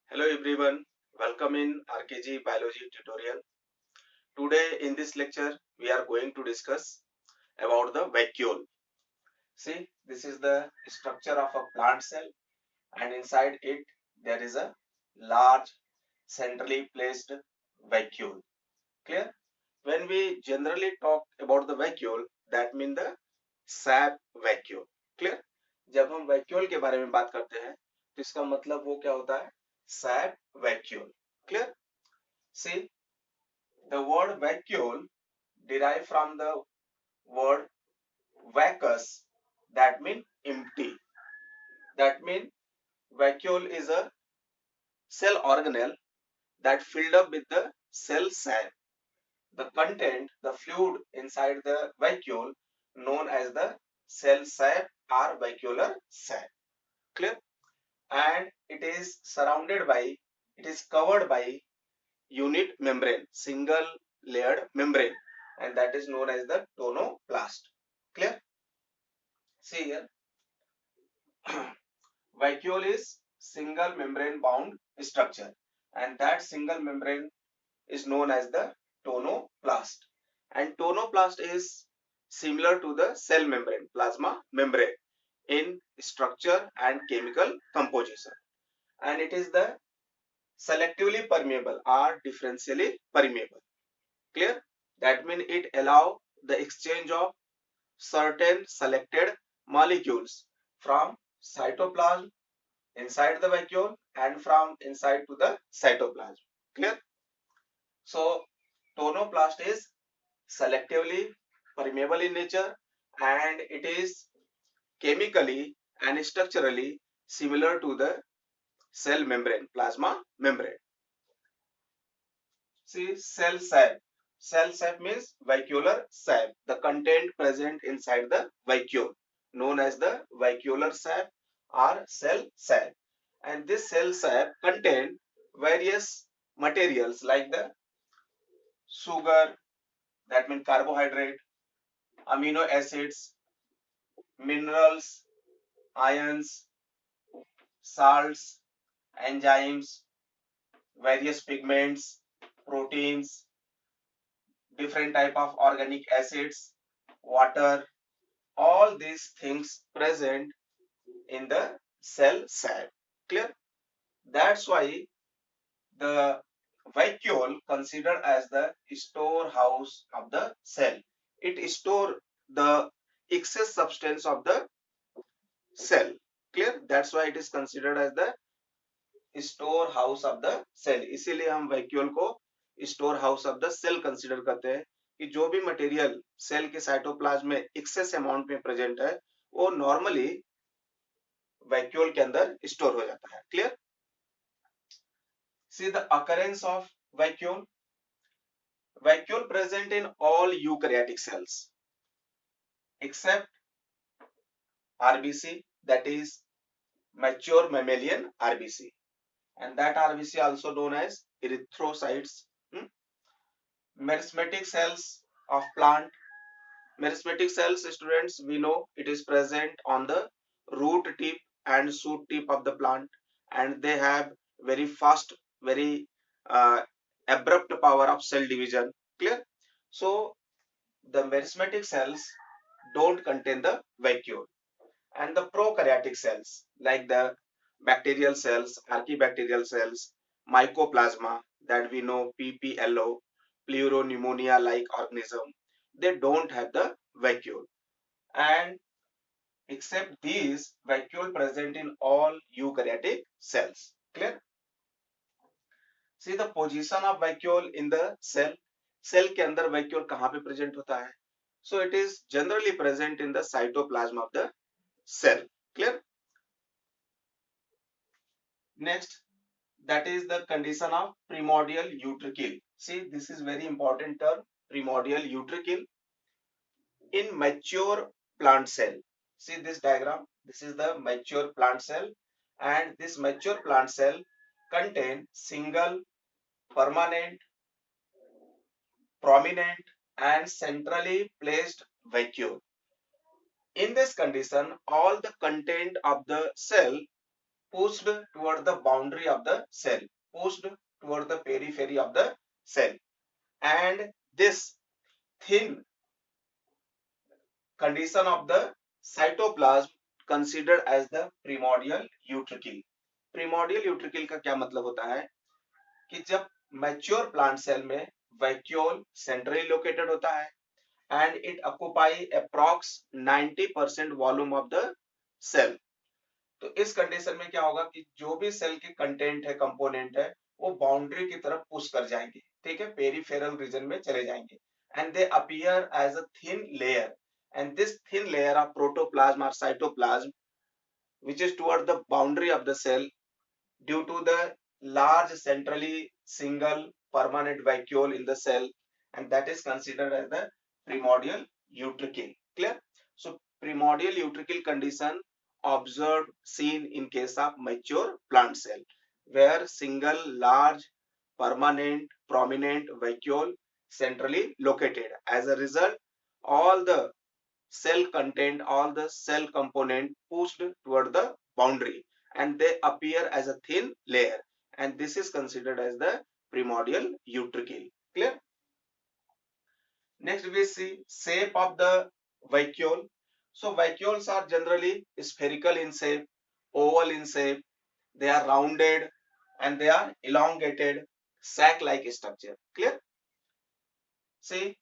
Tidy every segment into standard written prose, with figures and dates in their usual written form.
Hello everyone, welcome in RKG Biology tutorial. Today in this lecture we are going to discuss about the vacuole. See, this is the structure of a plant cell and inside it there is a large centrally placed vacuole. Clear? When we generally talk about the vacuole, that means the sap vacuole. Clear? जब हम vacuole के बारे में बात करते हैं तो इसका मतलब वो क्या होता है? sap vacuole. Clear? See, the word vacuole derived from the word vacuous, that means empty. That means vacuole is a cell organelle that filled up with the cell sap. The content, the fluid inside the vacuole known as the cell sap or vacuolar sap. Clear? And it is covered by unit membrane, single layered membrane, and that is known as the tonoplast. Clear? See here, vacuole is single membrane bound structure, and that single membrane is known as the tonoplast. And tonoplast is similar to the cell membrane, plasma membrane, in structure and chemical composition. And it is the selectively permeable or differentially permeable. Clear? That means it allow the exchange of certain selected molecules from cytoplasm inside the vacuole and from inside to the cytoplasm. Clear? So tonoplast is selectively permeable in nature and it is chemically and structurally similar to the cell membrane, plasma membrane. See, cell sap. Cell sap means vacuolar sap, the content present inside the vacuole, known as the vacuolar sap or cell sap. And this cell sap contain various materials like the sugar, that means carbohydrate, amino acids, minerals, ions, salts, enzymes, various pigments, proteins, different type of organic acids, water, all these things present in the cell sap. Clear? That's why the vacuole considered as the storehouse of the cell. It store the excess substance of the cell. Clear? That's why it is considered as the store house of the cell. इसीलिए हम vacuole को store house of the cell consider करते हैं कि जो भी material cell के cytoplasm में एक्सेस अमाउंट में प्रेजेंट है वो नॉर्मली वैक्यूल के अंदर स्टोर हो जाता है. Clear? See the occurrence of vacuole. Vacuole present in all eukaryotic cells except RBC, that is mature mammalian RBC, and that RBC also known as erythrocytes. Meristematic cells of plant. Meristematic cells, students, we know it is present on the root tip and shoot tip of the plant, and they have very fast, very abrupt power of cell division. Clear? So the meristematic cells don't contain the vacuole, and the prokaryotic cells like the bacterial cells, archibacterial cells, mycoplasma, that we know PPLO, pleuropneumonia like organism, they don't have the vacuole. And except these, vacuole present in all eukaryotic cells. Clear? See the position of vacuole in the cell. Cell के अंदर vacuole कहाँ पे present होता है? So it is generally present in the cytoplasm of the cell. Clear? Next, that is the condition of primordial utricle. See, this is very important term, primordial utricle in mature plant cell. See this diagram, this is the mature plant cell, and this mature plant cell contain single, permanent, prominent and centrally placed vacuole. In this condition, all the content of the cell pushed toward the boundary of the cell, pushed toward the periphery of the cell. And this thin condition of the cytoplasm considered as the primordial utricle. Primordial utricle का क्या मतलब होता है कि जब mature plant cell में vacuole centrally located होता है and it occupy approx 90% volume of the cell. तो इस कंडीशन में क्या होगा कि जो भी सेल के कंटेंट है, कंपोनेंट है, वो बाउंड्री की तरफ पुश कर जाएंगे, ठीक है, पेरिफेरल रीजन में चले जाएंगे and they appear as a thin layer and this thin layer of protoplasm और cytoplasm which is toward the boundary of the cell due to the large centrally single permanent vacuole in the cell, and that is considered as the primordial utricle. Clear? So primordial utricle condition observed seen in case of mature plant cell where single large permanent prominent vacuole centrally located. As a result, all the cell content, all the cell component pushed toward the boundary and they appear as a thin layer, and this is considered as the primordial utricle. Clear? Next we see shape of the vacuole. So vacuoles are generally spherical in shape, oval in shape, they are rounded and they are elongated, sac-like structure. Clear? See,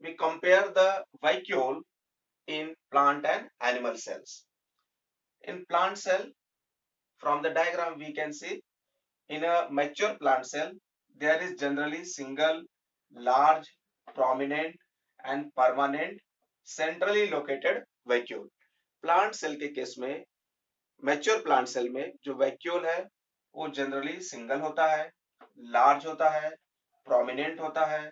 we compare the vacuole in plant and animal cells. In plant cell, from the diagram we can see in a mature plant cell, there is generally single, large, prominent and permanent centrally located vacuole. Plant cell के case में, mature plant cell में जो vacuole है वो generally single होता है, large होता है, प्रोमिनेंट होता है,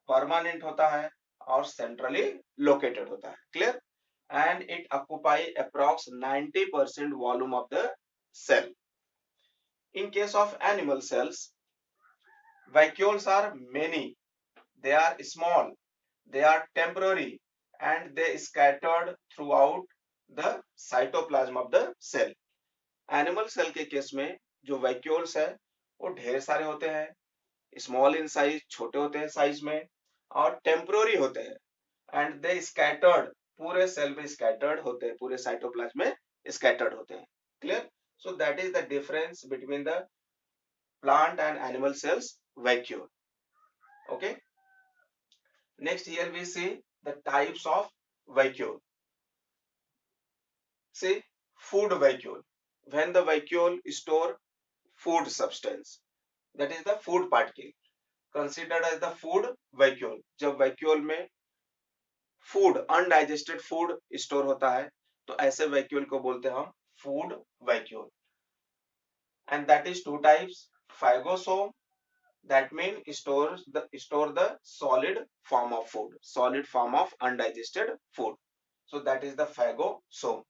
परमानेंट होता है और सेंट्रली लोकेटेड होता है. Clear? And it occupy approx 90% volume of the cell. In case of animal cells, vacuoles are many, they are small, they are temporary and they scattered throughout the cytoplasm of the cell. Animal cell के case में जो vacuoles है वो ढेर सारे होते हैं, small in size, छोटे होते हैं साइज में और temporary होते हैं and they scattered, पूरे सेल में scattered होते हैं, पूरे साइटोप्लाज्म में scattered होते हैं. Clear? So that is the difference between the plant and animal cells vacuole. Okay. Next here we see the types of vacuole. See, food vacuole. When the vacuole store food substance, that is the food particle, considered as the food vacuole. जब vacuole में फूड, undigested food store होता है तो ऐसे vacuole को बोलते हैं हम food vacuole. And that is two types. Phagosome, that mean store the solid form of food, solid form of undigested food, so that is the phagosome.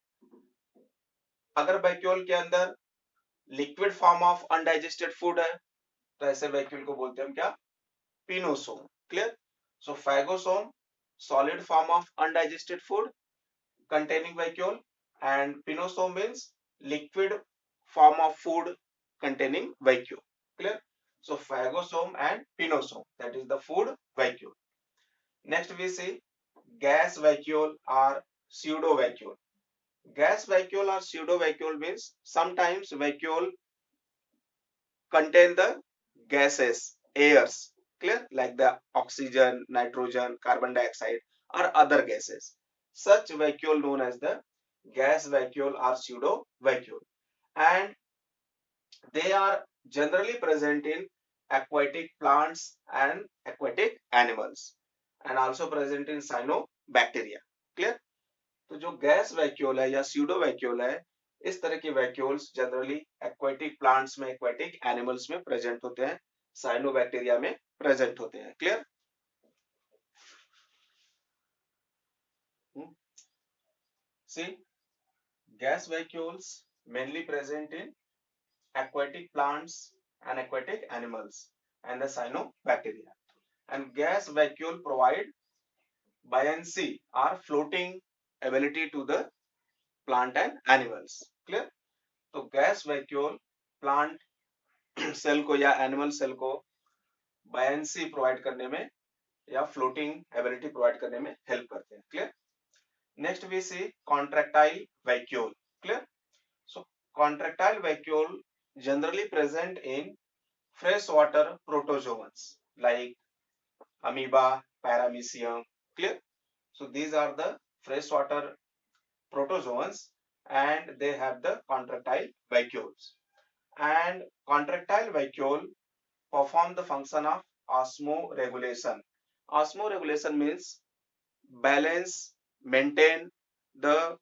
अगर वैक्यूल के अंदर liquid form of undigested food है तो ऐसे vacuole को बोलते हैं हम क्या? Pinosome. Clear? So phagosome, solid form of undigested food containing vacuole, and pinosome means liquid form of food containing vacuole. Clear? So phagosome and pinosome, that is the food vacuole. Next we see gas vacuole or pseudo vacuole. Gas vacuole or pseudo vacuole means sometimes vacuole contain the gases, airs, clear, like the oxygen, nitrogen, carbon dioxide or other gases. Such vacuole known as the gas vacuole or pseudo vacuole, and they are generally present in aquatic plants and aquatic animals and also present in cyanobacteria. Clear? तो जो gas vacuole है या pseudo vacuole है, इस तरह के vacuoles generally aquatic plants में, aquatic animals में प्रेजेंट होते हैं, साइनोबैक्टीरिया में प्रेजेंट होते हैं. Clear? See, gas vacuoles mainly present in aquatic plants and aquatic animals and the cyanobacteria. And gas vacuole provide buoyancy or floating ability to the plant and animals. Clear? तो gas vacuole plant cell को या animal cell को buoyancy provide करने में या floating ability provide करने में help करते हैं. Clear. Next we see contractile vacuole. Clear. So contractile vacuole generally present in freshwater protozoans like amoeba, paramecium. Clear. So these are the freshwater protozoans and they have the contractile vacuoles. And contractile vacuole perform the function of osmoregulation. Osmoregulation means balance, maintain the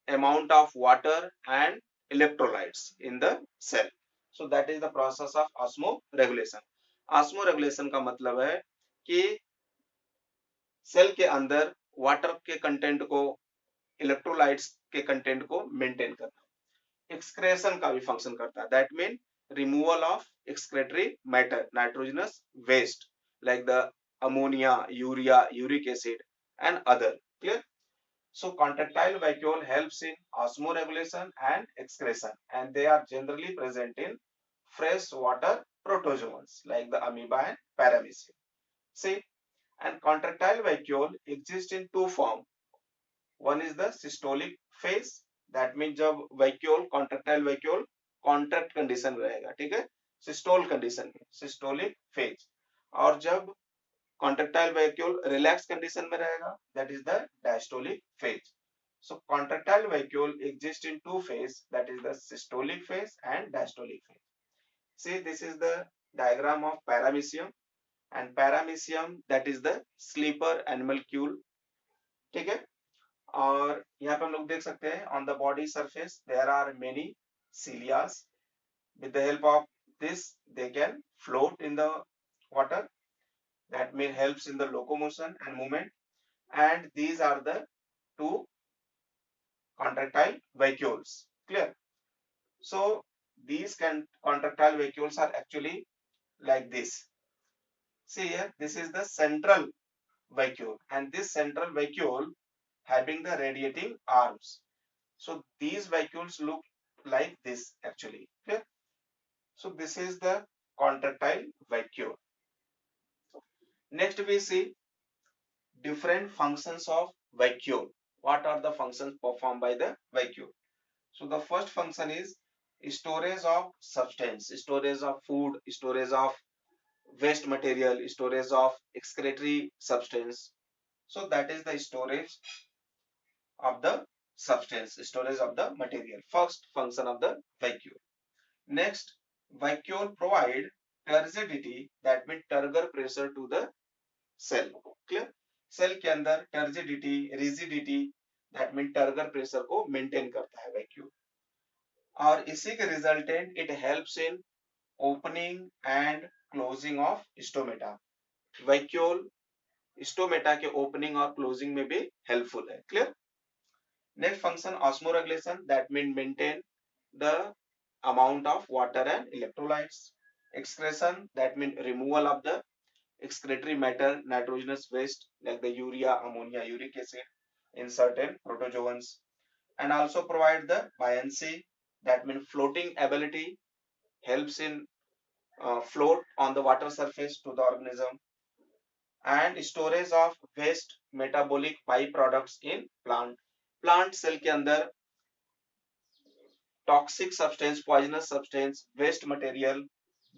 amount of water and electrolytes in the cell. So that is the process of osmoregulation. Osmoregulation का मतलब है कि cell के अंदर water के content को, electrolytes के content को मेंटेन करना. एक्सक्रेशन का भी फंक्शन करता है. That mean removal of excretory matter, nitrogenous waste like the ammonia, urea, uric acid and other. Clear. So contractile vacuole helps in osmoregulation and excretion, and they are generally present in freshwater protozoans like the amoeba and paramecium. See, and contractile vacuole exists in two forms. One is the systolic phase, that means जब vacuole, contractile vacuole contract condition रहेगा, ठीक है, systole condition में, systolic phase. और जब contractile vacuole relaxed condition में रहेगा, that is the diastolic phase. So contractile vacuole exists in two phases, that is the systolic phase and diastolic phase. See, this is the diagram of paramecium, and paramecium that is the sleeper animalcule. ठीक है. और यहाँ पे हम लोग देख सकते हैं on the body surface there are many cilias. With the help of this they can float in the water. That means helps in the locomotion and movement. And these are the two contractile vacuoles. Clear. So these contractile vacuoles are actually like this. See here, this is the central vacuole, and this central vacuole having the radiating arms. So these vacuoles look like this actually. Clear. So this is the contractile vacuole. Next we see different functions of vacuole. What are the functions performed by the vacuole? So the first function is storage of substance, storage of food, storage of waste material, storage of excretory substance. So that is the storage of the substance, storage of the material. First function of the vacuole. Next, vacuole provide turgidity, that means turgor pressure to the cell. Clear. Cell के अंदर turgidity, rigidity, that mean turgor pressure को maintain करता है vacuum. और इसी के resultant it helps in opening and closing of stomata. Vacuole stomata के opening और क्लोजिंग में भी हेल्पफुल है. Clear. Next function osmoregulation, that mean maintain the amount of water and electrolytes. Excretion, that mean removal of the excretory matter, nitrogenous waste like the urea, ammonia, uric acid in certain protozoans. And also provide the buoyancy, that means floating ability, helps in float on the water surface to the organism. And storage of waste metabolic byproducts in plant cell के अंदर toxic substance, poisonous substance, waste material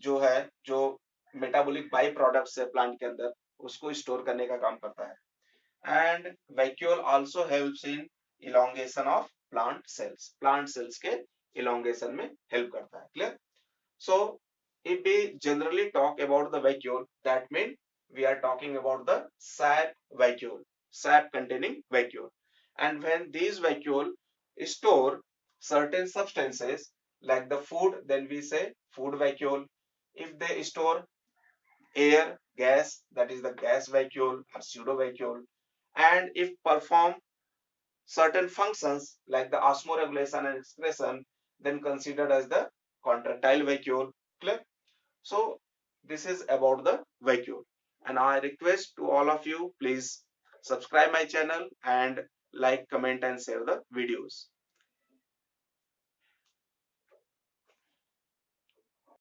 जो है, जो metabolic by products है plant के अंदर, उसको store करने का काम करता है. And vacuole also helps in elongation of plant cells के इलोंगेशन में हेल्प करता है. Clear. So if we generally talk about the vacuole, that mean we are talking about the sap vacuole, sap containing vacuole. And when these vacuole store certain substances like the food, then we say food vacuole. If they store air, gas, that is the gas vacuole or pseudo vacuole. And if perform certain functions like the osmoregulation and excretion, then considered as the contractile vacuole. Clear. So this is about the vacuole, and I request to all of you, please subscribe my channel and like, comment and share the videos.